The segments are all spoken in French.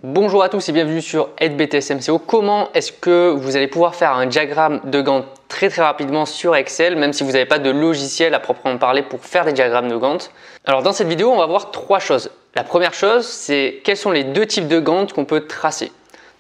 Bonjour à tous et bienvenue sur AideBTS-MCO. Comment est-ce que vous allez pouvoir faire un diagramme de Gantt très rapidement sur Excel, même si vous n'avez pas de logiciel à proprement parler pour faire des diagrammes de Gantt? Alors dans cette vidéo, on va voir trois choses. La première chose, c'est quels sont les deux types de Gantt qu'on peut tracer.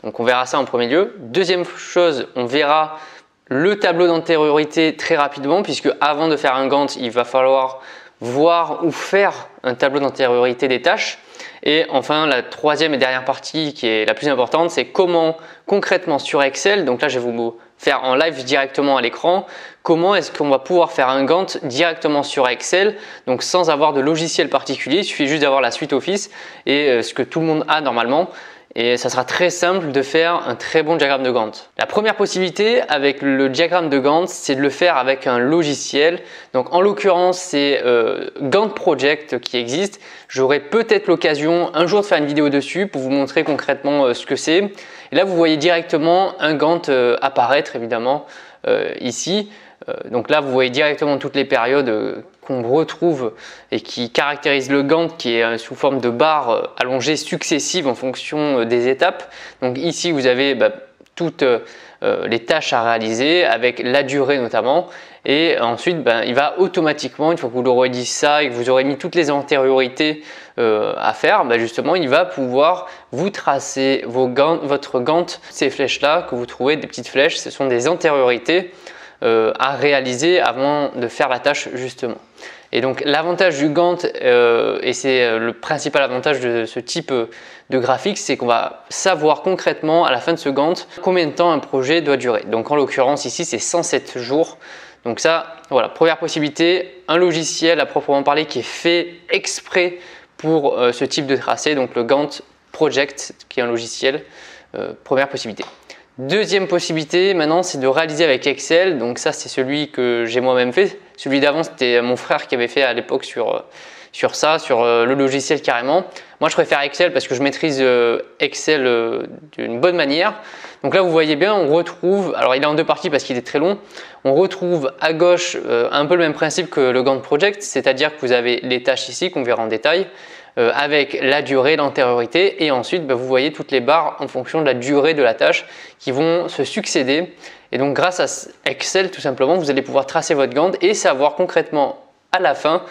Donc on verra ça en premier lieu. Deuxième chose, on verra le tableau d'antériorité très rapidement, puisque avant de faire un Gantt, il va falloir voir ou faire un tableau d'antériorité des tâches. Et enfin, la troisième et dernière partie qui est la plus importante, c'est comment concrètement sur Excel, donc là je vais vous faire en live directement à l'écran, comment est-ce qu'on va pouvoir faire un Gantt directement sur Excel, donc sans avoir de logiciel particulier, il suffit juste d'avoir la suite Office et ce que tout le monde a normalement. Et ça sera très simple de faire un très bon diagramme de Gantt. La première possibilité avec le diagramme de Gantt, c'est de le faire avec un logiciel. Donc en l'occurrence, c'est Gantt Project qui existe. J'aurai peut-être l'occasion un jour de faire une vidéo dessus pour vous montrer concrètement ce que c'est. Et là, vous voyez directement un Gantt apparaître évidemment ici. Donc là, vous voyez directement toutes les périodes qu'on retrouve et qui caractérisent le Gantt qui est sous forme de barres allongées successives en fonction des étapes. Donc ici, vous avez toutes les tâches à réaliser avec la durée notamment. Et ensuite, il va automatiquement, une fois que vous aurez dit ça et que vous aurez mis toutes les antériorités à faire, justement, il va pouvoir vous tracer votre Gantt. Ces flèches-là que vous trouvez, des petites flèches, ce sont des antériorités à réaliser avant de faire la tâche justement. Et donc l'avantage du Gantt, et c'est le principal avantage de ce type de graphique, c'est qu'on va savoir concrètement à la fin de ce Gantt combien de temps un projet doit durer. Donc en l'occurrence ici c'est 107 jours. Donc ça, voilà, première possibilité, un logiciel à proprement parler qui est fait exprès pour ce type de tracé, donc le Gantt Project qui est un logiciel, première possibilité. Deuxième possibilité maintenant, c'est de réaliser avec Excel. Donc ça, c'est celui que j'ai moi-même fait. Celui d'avant, c'était mon frère qui avait fait à l'époque sur le logiciel carrément. Moi, je préfère Excel parce que je maîtrise Excel d'une bonne manière. Donc là, vous voyez bien, on retrouve, alors il est en deux parties parce qu'il est très long. On retrouve à gauche un peu le même principe que le Gantt Project, c'est-à-dire que vous avez les tâches ici qu'on verra en détail. Avec la durée, l'antériorité et ensuite vous voyez toutes les barres en fonction de la durée de la tâche qui vont se succéder. Et donc grâce à Excel tout simplement, vous allez pouvoir tracer votre Gantt et savoir concrètement à la fin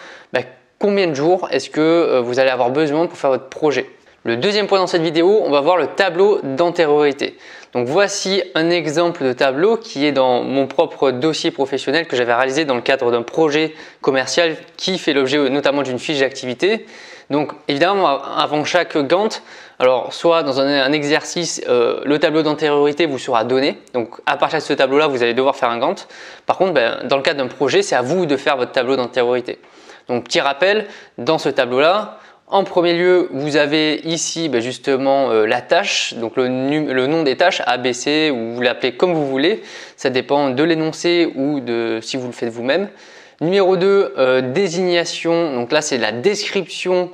combien de jours est-ce que vous allez avoir besoin pour faire votre projet. Le deuxième point dans cette vidéo, on va voir le tableau d'antériorité. Donc voici un exemple de tableau qui est dans mon propre dossier professionnel que j'avais réalisé dans le cadre d'un projet commercial qui fait l'objet notamment d'une fiche d'activité. Donc évidemment avant chaque Gantt, alors soit dans un exercice, le tableau d'antériorité vous sera donné. Donc à partir de ce tableau là, vous allez devoir faire un Gantt. Par contre, dans le cadre d'un projet, c'est à vous de faire votre tableau d'antériorité. Donc petit rappel, dans ce tableau là, en premier lieu, vous avez ici justement la tâche, donc le nom des tâches ABC ou vous l'appelez comme vous voulez, ça dépend de l'énoncé ou de si vous le faites vous-même. Numéro 2, désignation, donc là c'est la description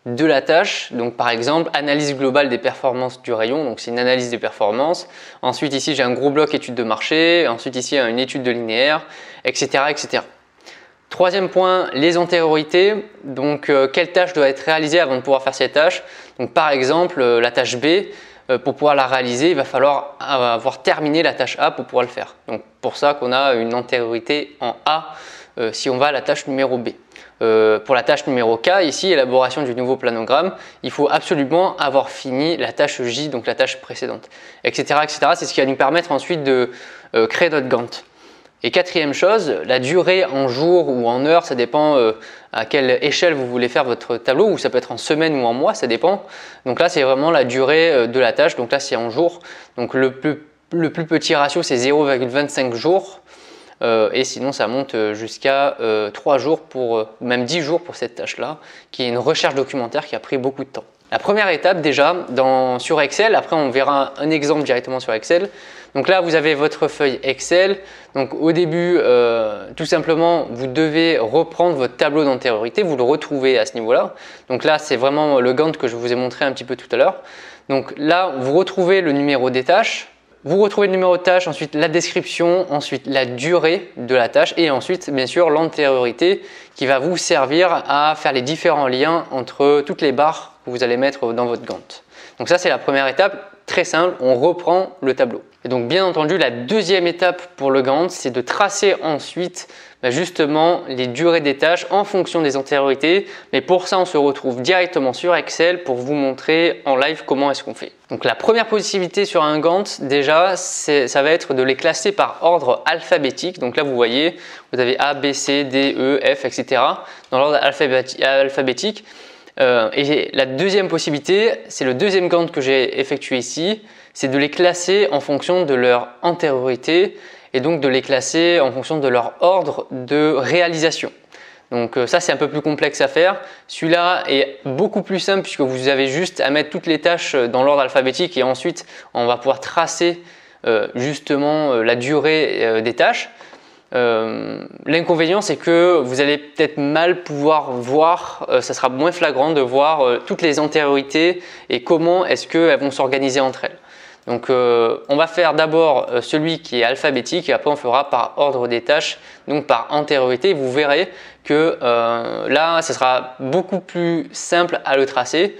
de la tâche, donc par exemple analyse globale des performances du rayon, donc c'est une analyse des performances. Ensuite ici j'ai un gros bloc étude de marché, ensuite ici une étude de linéaire, etc. etc. Troisième point, les antériorités. Donc, quelle tâche doit être réalisée avant de pouvoir faire cette tâche? Donc, par exemple, la tâche B, pour pouvoir la réaliser, il va falloir avoir terminé la tâche A pour pouvoir le faire. Donc, pour ça qu'on a une antériorité en A si on va à la tâche numéro B. Pour la tâche numéro K, ici, élaboration du nouveau planogramme, il faut absolument avoir fini la tâche J, donc la tâche précédente, etc. etc. C'est ce qui va nous permettre ensuite de créer notre Gantt. Et quatrième chose, la durée en jours ou en heures, ça dépend à quelle échelle vous voulez faire votre tableau, ou ça peut être en semaine ou en mois, ça dépend. Donc là, c'est vraiment la durée de la tâche, donc là c'est en jours. Donc le plus petit ratio, c'est 0,25 jours. Et sinon, ça monte jusqu'à 3 jours, même 10 jours pour cette tâche-là, qui est une recherche documentaire qui a pris beaucoup de temps. La première étape déjà sur Excel, après on verra un exemple directement sur Excel. Donc là vous avez votre feuille Excel. Donc au début tout simplement vous devez reprendre votre tableau d'antériorité, vous le retrouvez à ce niveau-là. Donc là c'est vraiment le Gantt que je vous ai montré un petit peu tout à l'heure. Donc là vous retrouvez le numéro des tâches. Vous retrouvez le numéro de tâche, ensuite la description, ensuite la durée de la tâche et ensuite bien sûr l'antériorité qui va vous servir à faire les différents liens entre toutes les barres que vous allez mettre dans votre Gantt. Donc ça, c'est la première étape, très simple, on reprend le tableau. Et donc bien entendu, la deuxième étape pour le Gantt, c'est de tracer ensuite justement les durées des tâches en fonction des antériorités. Mais pour ça, on se retrouve directement sur Excel pour vous montrer en live comment est-ce qu'on fait. Donc la première possibilité sur un Gantt, déjà, ça va être de les classer par ordre alphabétique. Donc là, vous voyez, vous avez A, B, C, D, E, F, etc. dans l'ordre alphabétique. Et la deuxième possibilité, c'est le deuxième Gantt que j'ai effectué ici, c'est de les classer en fonction de leur antériorité et donc de les classer en fonction de leur ordre de réalisation. Donc ça, c'est un peu plus complexe à faire. Celui-là est beaucoup plus simple puisque vous avez juste à mettre toutes les tâches dans l'ordre alphabétique et ensuite on va pouvoir tracer justement la durée des tâches. L'inconvénient, c'est que vous allez peut-être mal pouvoir voir, ça sera moins flagrant de voir toutes les antériorités et comment est-ce qu'elles vont s'organiser entre elles. Donc on va faire d'abord celui qui est alphabétique et après on fera par ordre des tâches, donc par antériorité. Vous verrez que là, ce sera beaucoup plus simple à le tracer.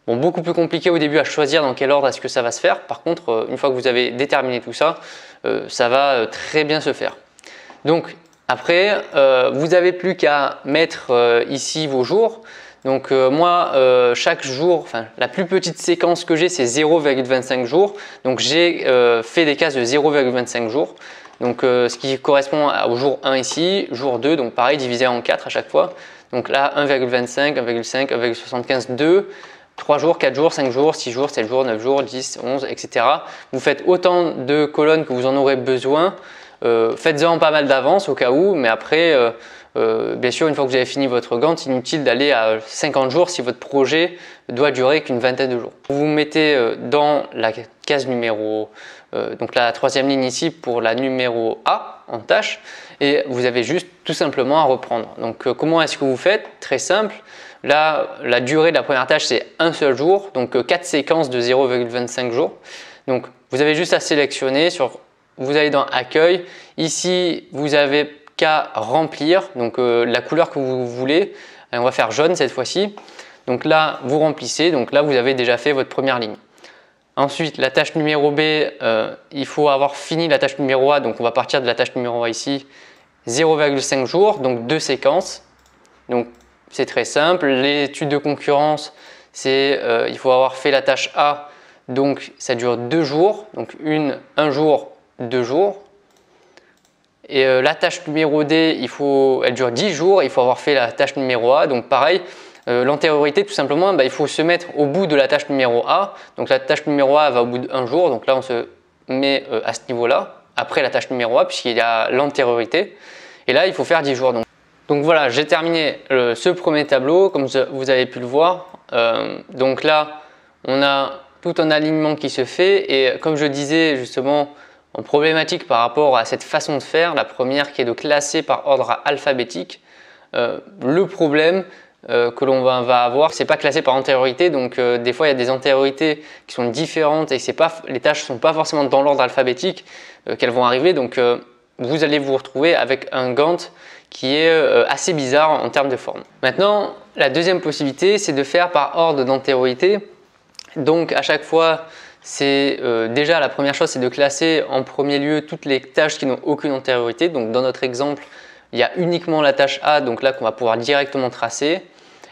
Bon, beaucoup plus compliqué au début à choisir dans quel ordre est-ce que ça va se faire. Par contre, une fois que vous avez déterminé tout ça, ça va très bien se faire. Donc après, vous n'avez plus qu'à mettre ici vos jours. Donc moi, chaque jour, enfin la plus petite séquence que j'ai, c'est 0,25 jours. Donc j'ai fait des cases de 0,25 jours. Donc ce qui correspond au jour 1 ici, jour 2, donc pareil, divisé en 4 à chaque fois. Donc là, 1,25, 1,5, 1,75, 2, 3 jours, 4 jours, 5 jours, 6 jours, 7 jours, 9 jours, 10, 11, etc. Vous faites autant de colonnes que vous en aurez besoin. Faites-en pas mal d'avance au cas où, mais après, bien sûr, une fois que vous avez fini votre Gantt, inutile d'aller à 50 jours si votre projet doit durer qu'une vingtaine de jours. Vous vous mettez dans la case numéro, donc la troisième ligne ici pour la numéro A en tâche, et vous avez juste tout simplement à reprendre. Donc comment est-ce que vous faites? Très simple. Là, la durée de la première tâche, c'est un seul jour, donc 4 séquences de 0,25 jours. Donc vous avez juste à sélectionner vous allez dans Accueil. Ici, vous avez qu'à remplir donc la couleur que vous voulez. Et on va faire jaune cette fois-ci. Donc là, vous remplissez. Donc là, vous avez déjà fait votre première ligne. Ensuite, la tâche numéro B, il faut avoir fini la tâche numéro A. Donc on va partir de la tâche numéro A ici. 0,5 jours, donc 2 séquences. Donc c'est très simple. L'étude de concurrence, c'est il faut avoir fait la tâche A. Donc ça dure 2 jours. Donc un jour, 2 jours. Et la tâche numéro D, elle dure 10 jours, il faut avoir fait la tâche numéro A. Donc pareil, l'antériorité tout simplement, il faut se mettre au bout de la tâche numéro A. Donc la tâche numéro A va au bout d'un jour, donc là on se met à ce niveau-là, après la tâche numéro A, puisqu'il y a l'antériorité. Et là, il faut faire 10 jours. Donc voilà, j'ai terminé ce premier tableau, comme vous avez pu le voir. Donc là, on a tout un alignement qui se fait. Et comme je disais justement, en problématique par rapport à cette façon de faire, la première qui est de classer par ordre alphabétique, le problème que l'on va avoir, c'est pas classé par antériorité, donc des fois il y a des antériorités qui sont différentes et les tâches ne sont pas forcément dans l'ordre alphabétique qu'elles vont arriver, donc vous allez vous retrouver avec un Gantt qui est assez bizarre en termes de forme. Maintenant, la deuxième possibilité, c'est de faire par ordre d'antériorité, donc à chaque fois, c'est déjà la première chose, c'est de classer en premier lieu toutes les tâches qui n'ont aucune antériorité. Donc dans notre exemple, il y a uniquement la tâche A, donc là qu'on va pouvoir directement tracer.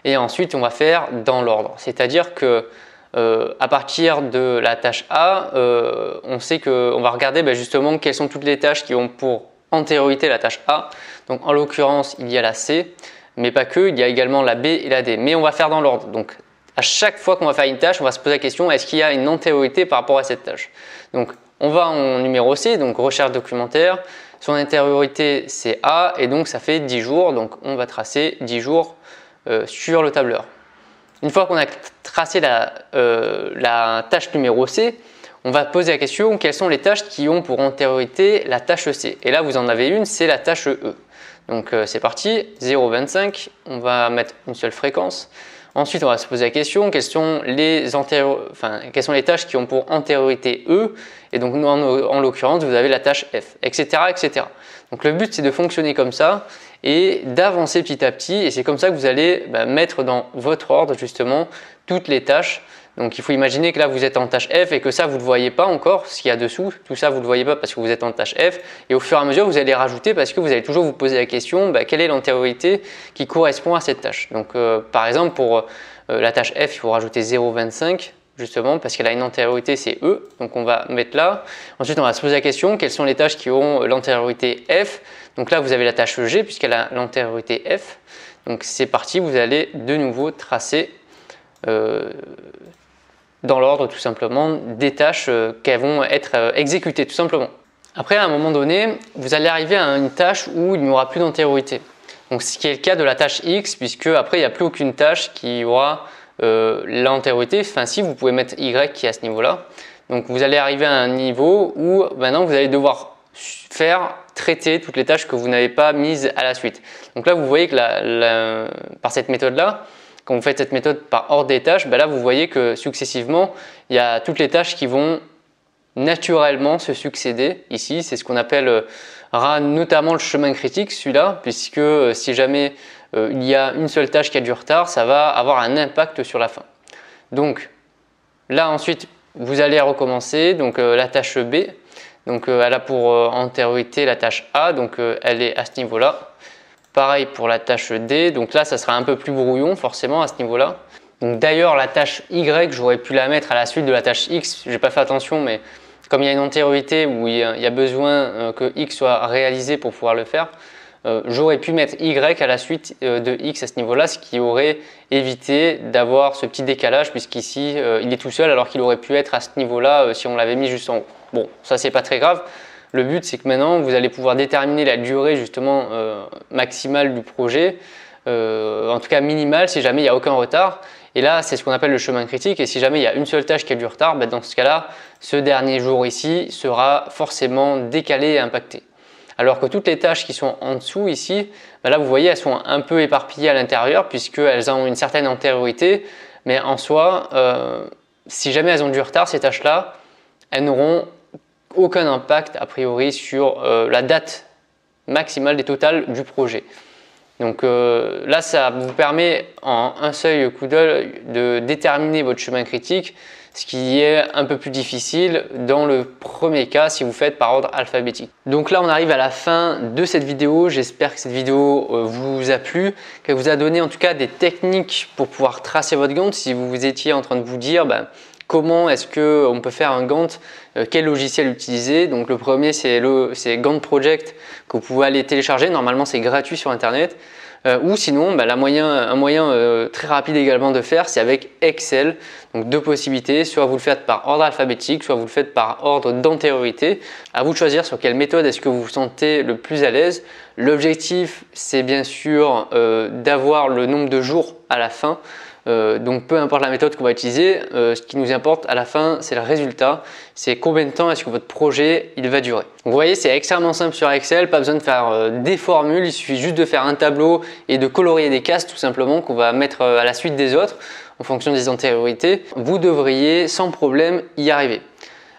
Et ensuite, on va faire dans l'ordre. C'est-à-dire que à partir de la tâche A, on sait qu'on va regarder justement quelles sont toutes les tâches qui ont pour antériorité la tâche A. Donc en l'occurrence, il y a la C, mais pas que, il y a également la B et la D. Mais on va faire dans l'ordre. Donc à chaque fois qu'on va faire une tâche, on va se poser la question, est-ce qu'il y a une antériorité par rapport à cette tâche? Donc on va en numéro C, donc recherche documentaire. Son antériorité c'est A et donc ça fait 10 jours. Donc on va tracer 10 jours sur le tableur. Une fois qu'on a tracé la tâche numéro C, on va poser la question, quelles sont les tâches qui ont pour antériorité la tâche C? Et là vous en avez une, c'est la tâche E. Donc c'est parti, 0,25, on va mettre une seule fréquence. Ensuite, on va se poser la question, quelles sont les tâches qui ont pour antériorité E? Et donc, en l'occurrence, vous avez la tâche F, etc., etc. Donc, le but, c'est de fonctionner comme ça et d'avancer petit à petit. Et c'est comme ça que vous allez mettre dans votre ordre, justement, toutes les tâches. Donc il faut imaginer que là vous êtes en tâche F et que ça vous ne le voyez pas encore, ce qu'il y a dessous, tout ça vous ne le voyez pas parce que vous êtes en tâche F, et au fur et à mesure vous allez rajouter parce que vous allez toujours vous poser la question quelle est l'antériorité qui correspond à cette tâche. Donc par exemple pour la tâche F il faut rajouter 0,25 justement parce qu'elle a une antériorité, c'est E, donc on va mettre là. Ensuite on va se poser la question quelles sont les tâches qui ont l'antériorité F. Donc là vous avez la tâche G puisqu'elle a l'antériorité F. Donc c'est parti, vous allez de nouveau tracer dans l'ordre tout simplement des tâches qui vont être exécutées tout simplement. Après à un moment donné, vous allez arriver à une tâche où il n'y aura plus d'antériorité. Donc ce qui est le cas de la tâche X puisque après il n'y a plus aucune tâche qui aura l'antériorité. Enfin si, vous pouvez mettre Y qui est à ce niveau là. Donc vous allez arriver à un niveau où maintenant vous allez devoir traiter toutes les tâches que vous n'avez pas mises à la suite. Donc là vous voyez que par cette méthode là, quand vous faites cette méthode par ordre des tâches, là vous voyez que successivement il y a toutes les tâches qui vont naturellement se succéder ici. C'est ce qu'on appellera notamment le chemin critique, celui-là, puisque si jamais il y a une seule tâche qui a du retard, ça va avoir un impact sur la fin. Donc là ensuite vous allez recommencer, donc la tâche B, donc elle a pour antériorité la tâche A, donc elle est à ce niveau-là. Pareil pour la tâche D, donc là ça sera un peu plus brouillon forcément à ce niveau-là. Donc d'ailleurs la tâche Y, j'aurais pu la mettre à la suite de la tâche X, j'ai pas fait attention, mais comme il y a une antériorité où il y a besoin que X soit réalisé pour pouvoir le faire, j'aurais pu mettre Y à la suite de X à ce niveau-là, ce qui aurait évité d'avoir ce petit décalage puisqu'ici il est tout seul alors qu'il aurait pu être à ce niveau-là si on l'avait mis juste en haut. Bon, ça c'est pas très grave. Le but c'est que maintenant vous allez pouvoir déterminer la durée justement maximale du projet, en tout cas minimale si jamais il n'y a aucun retard. Et là c'est ce qu'on appelle le chemin critique, et si jamais il y a une seule tâche qui a du retard, dans ce cas-là, ce dernier jour ici sera forcément décalé et impacté. Alors que toutes les tâches qui sont en dessous ici, là vous voyez elles sont un peu éparpillées à l'intérieur puisqu'elles ont une certaine antériorité, mais en soi, si jamais elles ont du retard, ces tâches-là, elles n'auront aucun impact a priori sur la date maximale des totales du projet. Donc là, ça vous permet en un seul coup d'œil de déterminer votre chemin critique, ce qui est un peu plus difficile dans le premier cas si vous faites par ordre alphabétique. Donc là, on arrive à la fin de cette vidéo. J'espère que cette vidéo vous a plu, qu'elle vous a donné en tout cas des techniques pour pouvoir tracer votre Gantt. Si vous étiez en train de vous dire comment est-ce qu'on peut faire un Gantt, quel logiciel utiliser. Donc le premier c'est Gantt Project que vous pouvez aller télécharger, normalement c'est gratuit sur internet. Ou sinon un moyen très rapide également de faire, c'est avec Excel. Donc deux possibilités, soit vous le faites par ordre alphabétique, soit vous le faites par ordre d'antériorité. À vous de choisir sur quelle méthode est-ce que vous vous sentez le plus à l'aise. L'objectif c'est bien sûr d'avoir le nombre de jours à la fin. Donc peu importe la méthode qu'on va utiliser, ce qui nous importe à la fin c'est le résultat, c'est combien de temps est-ce que votre projet il va durer. Vous voyez, c'est extrêmement simple sur Excel, pas besoin de faire des formules, il suffit juste de faire un tableau et de colorier des cases tout simplement qu'on va mettre à la suite des autres en fonction des antériorités. Vous devriez sans problème y arriver.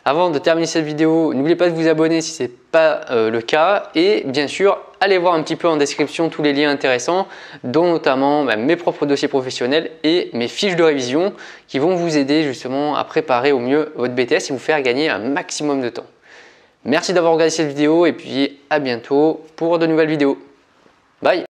Avant de terminer cette vidéo, n'oubliez pas de vous abonner si ce n'est pas le cas, et bien sûr allez voir un petit peu en description tous les liens intéressants, dont notamment mes propres dossiers professionnels et mes fiches de révision qui vont vous aider justement à préparer au mieux votre BTS et vous faire gagner un maximum de temps. Merci d'avoir regardé cette vidéo et puis à bientôt pour de nouvelles vidéos. Bye!